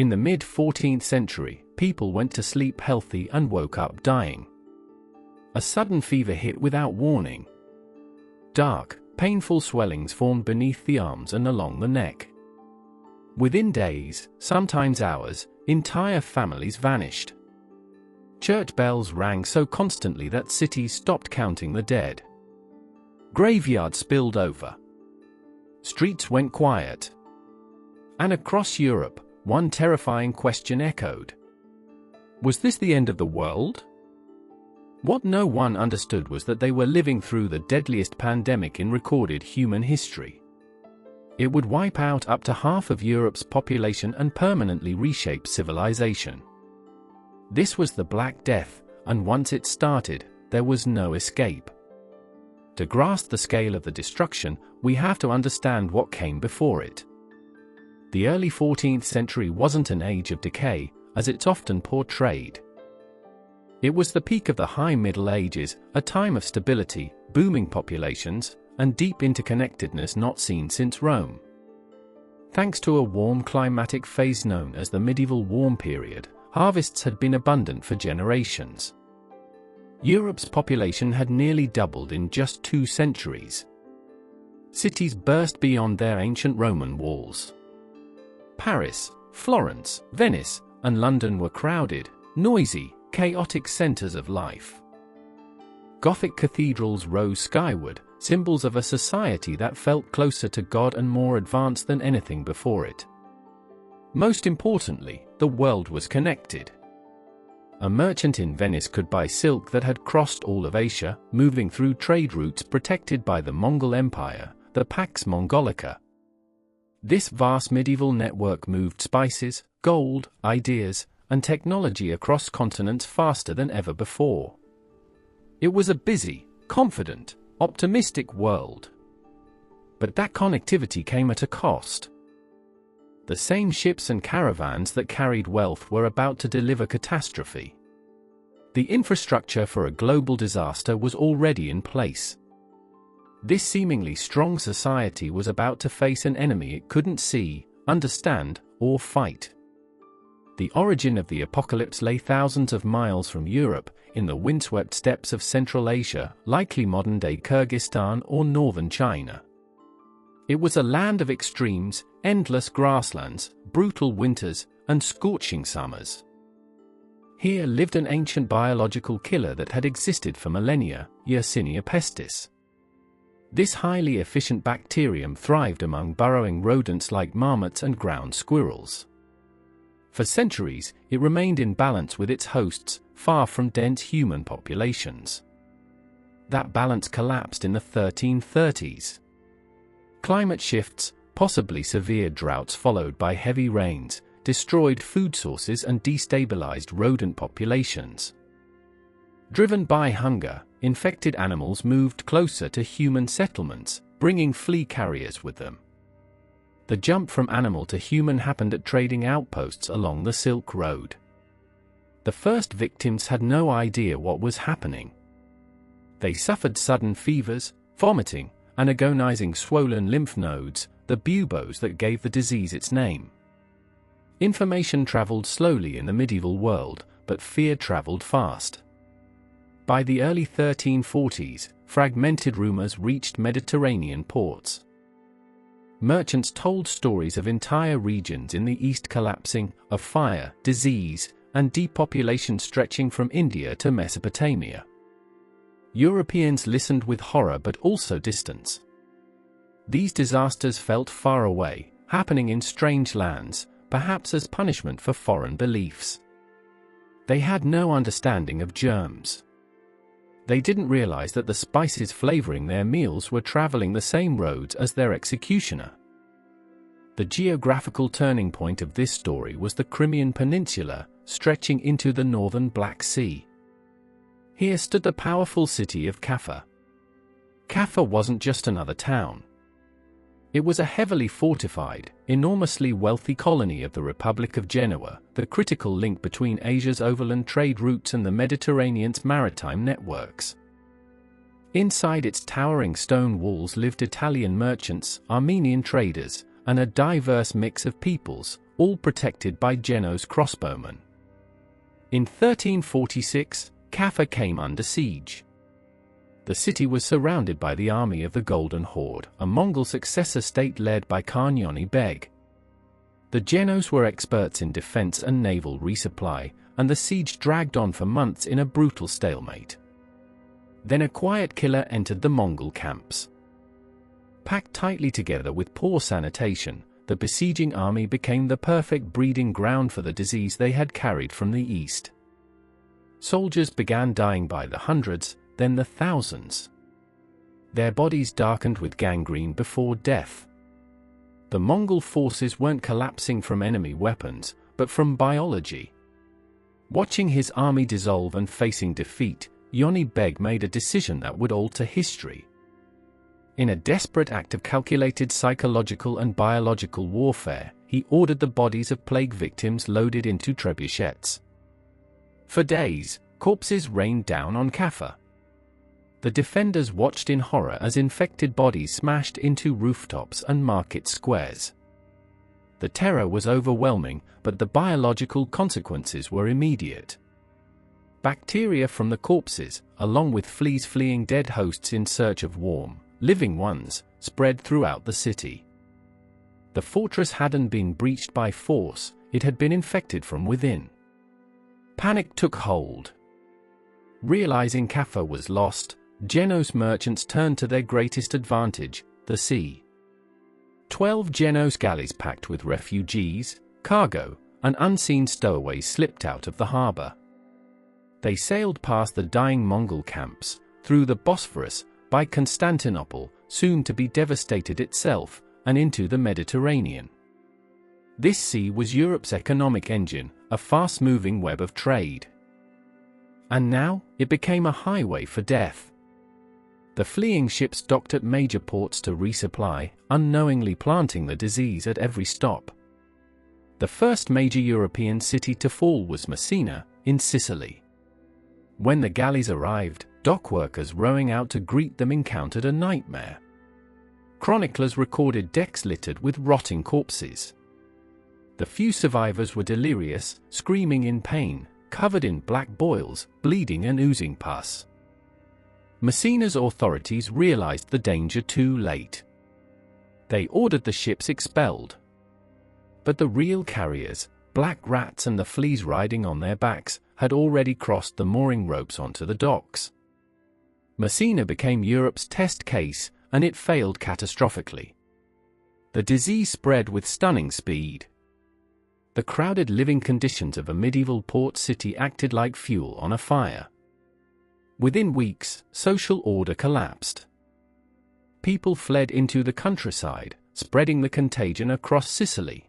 In the mid-14th century, people went to sleep healthy and woke up dying. A sudden fever hit without warning. Dark, painful swellings formed beneath the arms and along the neck. Within days, sometimes hours, entire families vanished. Church bells rang so constantly that cities stopped counting the dead. Graveyards spilled over. Streets went quiet. And across Europe, one terrifying question echoed. Was this the end of the world? What no one understood was that they were living through the deadliest pandemic in recorded human history. It would wipe out up to half of Europe's population and permanently reshape civilization. This was the Black Death, and once it started, there was no escape. To grasp the scale of the destruction, we have to understand what came before it. The early 14th century wasn't an age of decay, as it's often portrayed. It was the peak of the High Middle Ages, a time of stability, booming populations, and deep interconnectedness not seen since Rome. Thanks to a warm climatic phase known as the medieval warm period, harvests had been abundant for generations. Europe's population had nearly doubled in just 2 centuries. Cities burst beyond their ancient Roman walls. Paris, Florence, Venice, and London were crowded, noisy, chaotic centers of life. Gothic cathedrals rose skyward, symbols of a society that felt closer to God and more advanced than anything before it. Most importantly, the world was connected. A merchant in Venice could buy silk that had crossed all of Asia, moving through trade routes protected by the Mongol Empire, the Pax Mongolica. This vast medieval network moved spices, gold, ideas, and technology across continents faster than ever before. It was a busy, confident, optimistic world. But that connectivity came at a cost. The same ships and caravans that carried wealth were about to deliver catastrophe. The infrastructure for a global disaster was already in place. This seemingly strong society was about to face an enemy it couldn't see, understand, or fight. The origin of the apocalypse lay thousands of miles from Europe, in the windswept steppes of Central Asia, likely modern-day Kyrgyzstan or northern China. It was a land of extremes, endless grasslands, brutal winters, and scorching summers. Here lived an ancient biological killer that had existed for millennia, Yersinia pestis. This highly efficient bacterium thrived among burrowing rodents like marmots and ground squirrels. For centuries, it remained in balance with its hosts, far from dense human populations. That balance collapsed in the 1330s. Climate shifts, possibly severe droughts followed by heavy rains, destroyed food sources and destabilized rodent populations. Driven by hunger, infected animals moved closer to human settlements, bringing flea carriers with them. The jump from animal to human happened at trading outposts along the Silk Road. The first victims had no idea what was happening. They suffered sudden fevers, vomiting, and agonizing swollen lymph nodes, the buboes that gave the disease its name. Information traveled slowly in the medieval world, but fear traveled fast. By the early 1340s, fragmented rumors reached Mediterranean ports. Merchants told stories of entire regions in the east collapsing, of fire, disease, and depopulation stretching from India to Mesopotamia. Europeans listened with horror but also distance. These disasters felt far away, happening in strange lands, perhaps as punishment for foreign beliefs. They had no understanding of germs. They didn't realize that the spices flavoring their meals were traveling the same roads as their executioner. The geographical turning point of this story was the Crimean Peninsula, stretching into the northern Black Sea. Here stood the powerful city of Kaffa. Kaffa wasn't just another town. It was a heavily fortified, enormously wealthy colony of the Republic of Genoa, the critical link between Asia's overland trade routes and the Mediterranean's maritime networks. Inside its towering stone walls lived Italian merchants, Armenian traders, and a diverse mix of peoples, all protected by Geno's crossbowmen. In 1346, Kaffa came under siege. The city was surrounded by the army of the Golden Horde, a Mongol successor state led by Khan Yoni Beg. The Genos were experts in defense and naval resupply, and the siege dragged on for months in a brutal stalemate. Then a quiet killer entered the Mongol camps. Packed tightly together with poor sanitation, the besieging army became the perfect breeding ground for the disease they had carried from the east. Soldiers began dying by the hundreds, then the thousands. Their bodies darkened with gangrene before death. The Mongol forces weren't collapsing from enemy weapons, but from biology. Watching his army dissolve and facing defeat, Yoni Beg made a decision that would alter history. In a desperate act of calculated psychological and biological warfare, he ordered the bodies of plague victims loaded into trebuchets. For days, corpses rained down on Kaffa. The defenders watched in horror as infected bodies smashed into rooftops and market squares. The terror was overwhelming, but the biological consequences were immediate. Bacteria from the corpses, along with fleas fleeing dead hosts in search of warm, living ones, spread throughout the city. The fortress hadn't been breached by force, it had been infected from within. Panic took hold. Realizing Kaffa was lost, Genos merchants turned to their greatest advantage, the sea. 12 Genos galleys packed with refugees, cargo, and unseen stowaways slipped out of the harbor. They sailed past the dying Mongol camps, through the Bosphorus, by Constantinople, soon to be devastated itself, and into the Mediterranean. This sea was Europe's economic engine, a fast-moving web of trade. And now, it became a highway for death. The fleeing ships docked at major ports to resupply, unknowingly planting the disease at every stop. The first major European city to fall was Messina, in Sicily. When the galleys arrived, dock workers rowing out to greet them encountered a nightmare. Chroniclers recorded decks littered with rotting corpses. The few survivors were delirious, screaming in pain, covered in black boils, bleeding and oozing pus. Messina's authorities realized the danger too late. They ordered the ships expelled. But the real carriers, black rats and the fleas riding on their backs, had already crossed the mooring ropes onto the docks. Messina became Europe's test case, and it failed catastrophically. The disease spread with stunning speed. The crowded living conditions of a medieval port city acted like fuel on a fire. Within weeks, social order collapsed. People fled into the countryside, spreading the contagion across Sicily.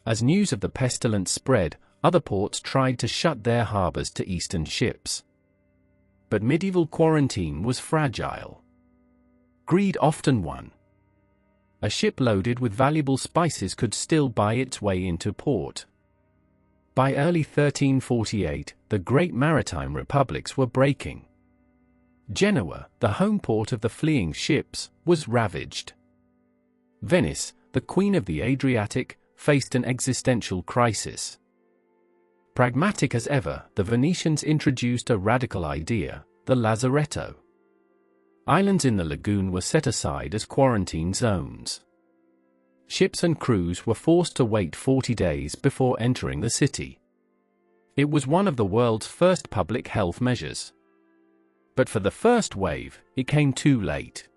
As news of the pestilence spread, other ports tried to shut their harbors to eastern ships. But medieval quarantine was fragile. Greed often won. A ship loaded with valuable spices could still buy its way into port. By early 1348, the great maritime republics were breaking. Genoa, the home port of the fleeing ships, was ravaged. Venice, the queen of the Adriatic, faced an existential crisis. Pragmatic as ever, the Venetians introduced a radical idea, the lazaretto. Islands in the lagoon were set aside as quarantine zones. Ships and crews were forced to wait 40 days before entering the city. It was one of the world's first public health measures. But for the first wave, it came too late.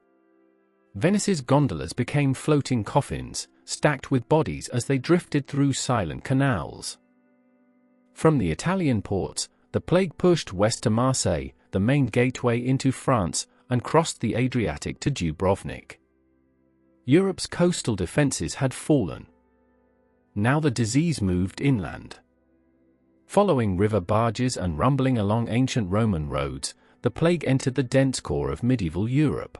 Venice's gondolas became floating coffins, stacked with bodies as they drifted through silent canals. From the Italian ports, the plague pushed west to Marseille, the main gateway into France, and crossed the Adriatic to Dubrovnik. Europe's coastal defenses had fallen. Now the disease moved inland. Following river barges and rumbling along ancient Roman roads, the plague entered the dense core of medieval Europe.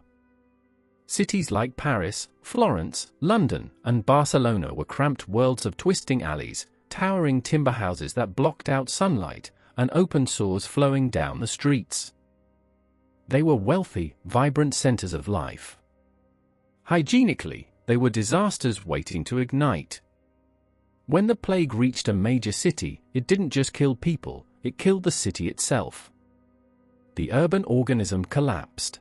Cities like Paris, Florence, London, and Barcelona were cramped worlds of twisting alleys, towering timber houses that blocked out sunlight, and open sores flowing down the streets. They were wealthy, vibrant centers of life. Hygienically, they were disasters waiting to ignite. When the plague reached a major city, it didn't just kill people, it killed the city itself. The urban organism collapsed.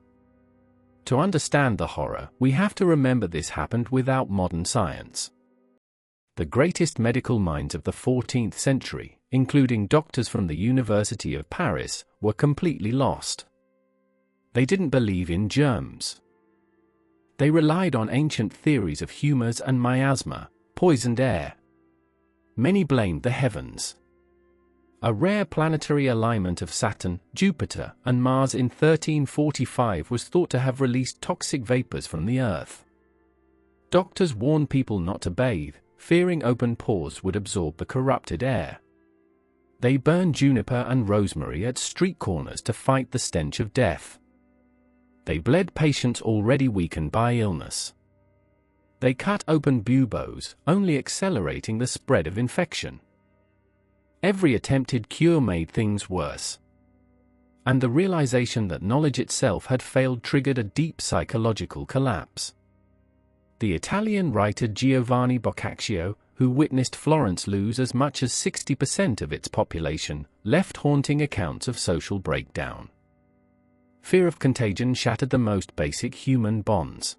To understand the horror, we have to remember this happened without modern science. The greatest medical minds of the 14th century, including doctors from the University of Paris, were completely lost. They didn't believe in germs. They relied on ancient theories of humors and miasma, poisoned air. Many blamed the heavens. A rare planetary alignment of Saturn, Jupiter, and Mars in 1345 was thought to have released toxic vapors from the Earth. Doctors warned people not to bathe, fearing open pores would absorb the corrupted air. They burned juniper and rosemary at street corners to fight the stench of death. They bled patients already weakened by illness. They cut open buboes, only accelerating the spread of infection. Every attempted cure made things worse. And the realization that knowledge itself had failed triggered a deep psychological collapse. The Italian writer Giovanni Boccaccio, who witnessed Florence lose as much as 60% of its population, left haunting accounts of social breakdown. Fear of contagion shattered the most basic human bonds.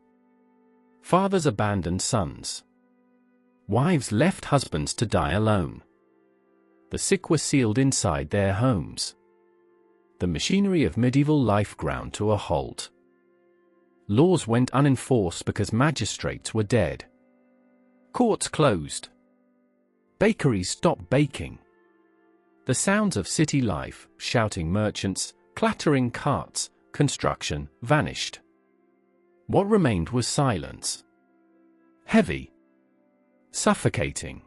Fathers abandoned sons. Wives left husbands to die alone. The sick were sealed inside their homes. The machinery of medieval life ground to a halt. Laws went unenforced because magistrates were dead. Courts closed. Bakeries stopped baking. The sounds of city life, shouting merchants, clattering carts, construction, vanished. What remained was silence. Heavy. Suffocating.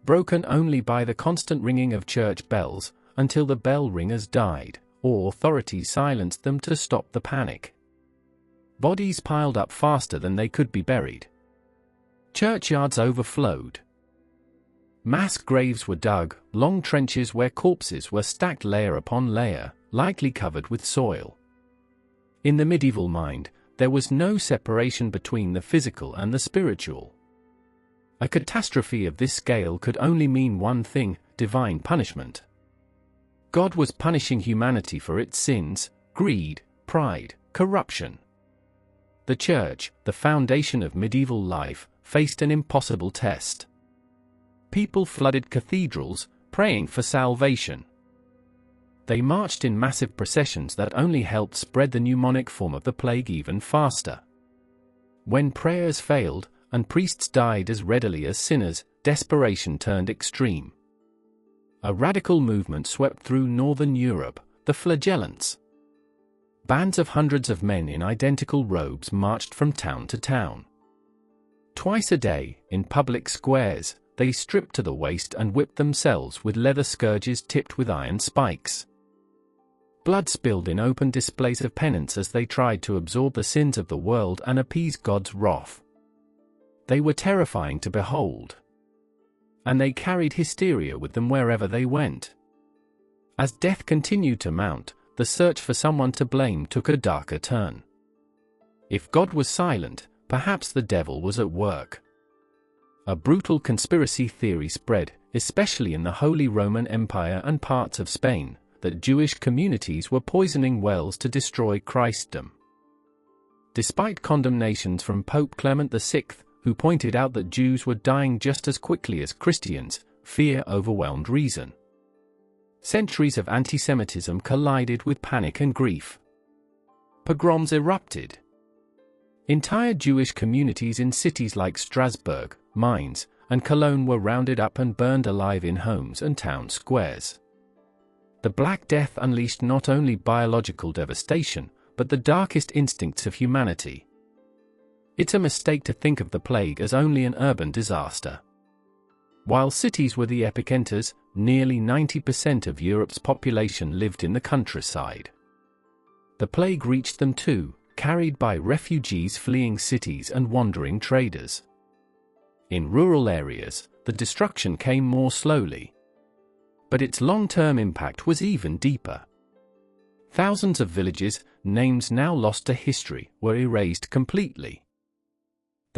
Broken only by the constant ringing of church bells, until the bell ringers died, or authorities silenced them to stop the panic. Bodies piled up faster than they could be buried. Churchyards overflowed. Mass graves were dug, long trenches where corpses were stacked layer upon layer, likely covered with soil. In the medieval mind, there was no separation between the physical and the spiritual. A catastrophe of this scale could only mean one thing: divine punishment. God was punishing humanity for its sins, greed, pride, corruption. The Church, the foundation of medieval life, faced an impossible test. People flooded cathedrals, praying for salvation. They marched in massive processions that only helped spread the pneumonic form of the plague even faster. When prayers failed, and priests died as readily as sinners, desperation turned extreme. A radical movement swept through northern Europe, the flagellants. Bands of hundreds of men in identical robes marched from town to town. Twice a day, in public squares, they stripped to the waist and whipped themselves with leather scourges tipped with iron spikes. Blood spilled in open displays of penance as they tried to absorb the sins of the world and appease God's wrath. They were terrifying to behold. And they carried hysteria with them wherever they went. As death continued to mount, the search for someone to blame took a darker turn. If God was silent, perhaps the devil was at work. A brutal conspiracy theory spread, especially in the Holy Roman Empire and parts of Spain, that Jewish communities were poisoning wells to destroy Christendom. Despite condemnations from Pope Clement VI, who pointed out that Jews were dying just as quickly as Christians, fear overwhelmed reason. Centuries of anti-Semitism collided with panic and grief. Pogroms erupted. Entire Jewish communities in cities like Strasbourg, Mainz, and Cologne were rounded up and burned alive in homes and town squares. The Black Death unleashed not only biological devastation, but the darkest instincts of humanity. It's a mistake to think of the plague as only an urban disaster. While cities were the epicenters, nearly 90% of Europe's population lived in the countryside. The plague reached them too, carried by refugees fleeing cities and wandering traders. In rural areas, the destruction came more slowly. But its long-term impact was even deeper. Thousands of villages, names now lost to history, were erased completely.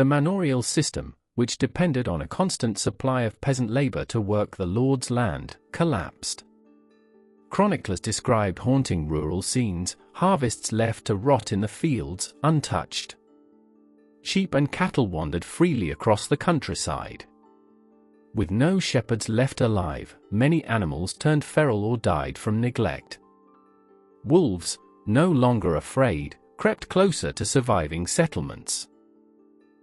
The manorial system, which depended on a constant supply of peasant labor to work the lord's land, collapsed. Chroniclers described haunting rural scenes, harvests left to rot in the fields, untouched. Sheep and cattle wandered freely across the countryside. With no shepherds left alive, many animals turned feral or died from neglect. Wolves, no longer afraid, crept closer to surviving settlements.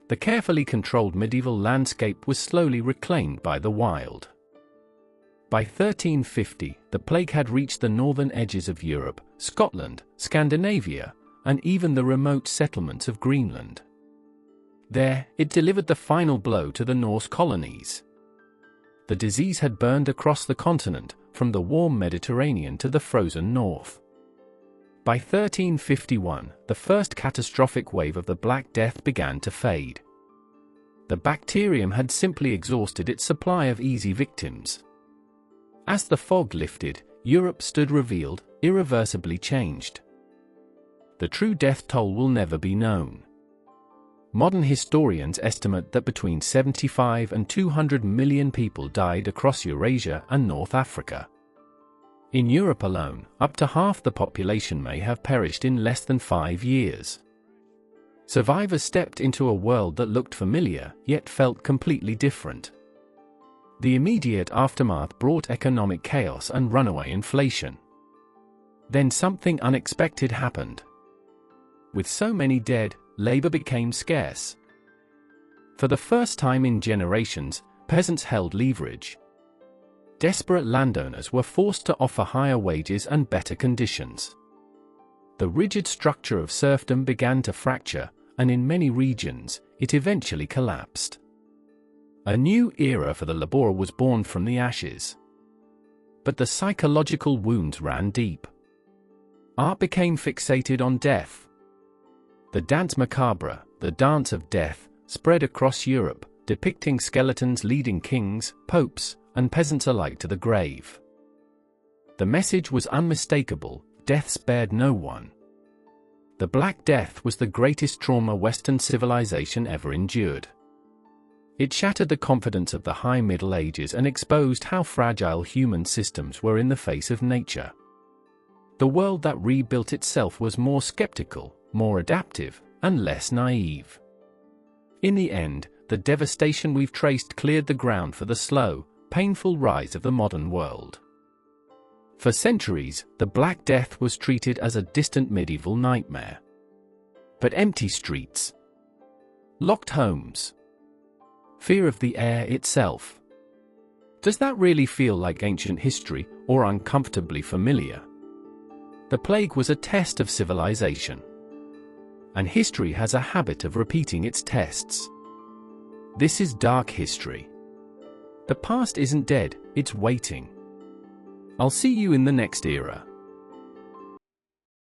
The carefully controlled medieval landscape was slowly reclaimed by the wild. By 1350, the plague had reached the northern edges of Europe, Scotland, Scandinavia, and even the remote settlements of Greenland. There, it delivered the final blow to the Norse colonies. The disease had burned across the continent, from the warm Mediterranean to the frozen north. By 1351, the first catastrophic wave of the Black Death began to fade. The bacterium had simply exhausted its supply of easy victims. As the fog lifted, Europe stood revealed, irreversibly changed. The true death toll will never be known. Modern historians estimate that between 75 and 200 million people died across Eurasia and North Africa. In Europe alone, up to half the population may have perished in less than 5 years. Survivors stepped into a world that looked familiar, yet felt completely different. The immediate aftermath brought economic chaos and runaway inflation. Then something unexpected happened. With so many dead, labor became scarce. For the first time in generations, peasants held leverage. Desperate landowners were forced to offer higher wages and better conditions. The rigid structure of serfdom began to fracture, and in many regions, it eventually collapsed. A new era for the laborer was born from the ashes. But the psychological wounds ran deep. Art became fixated on death. The danse macabre, the dance of death, spread across Europe, depicting skeletons leading kings, popes, and peasants alike to the grave. The message was unmistakable: death spared no one. The Black Death was the greatest trauma Western civilization ever endured. It shattered the confidence of the High Middle Ages and exposed how fragile human systems were in the face of nature. The world that rebuilt itself was more skeptical, more adaptive, and less naive. In the end, the devastation we've traced cleared the ground for the slow, painful rise of the modern world. For centuries, the Black Death was treated as a distant medieval nightmare. But empty streets, locked homes, fear of the air itself. Does that really feel like ancient history, or uncomfortably familiar? The plague was a test of civilization. And history has a habit of repeating its tests. This is dark history. The past isn't dead, it's waiting. I'll see you in the next era.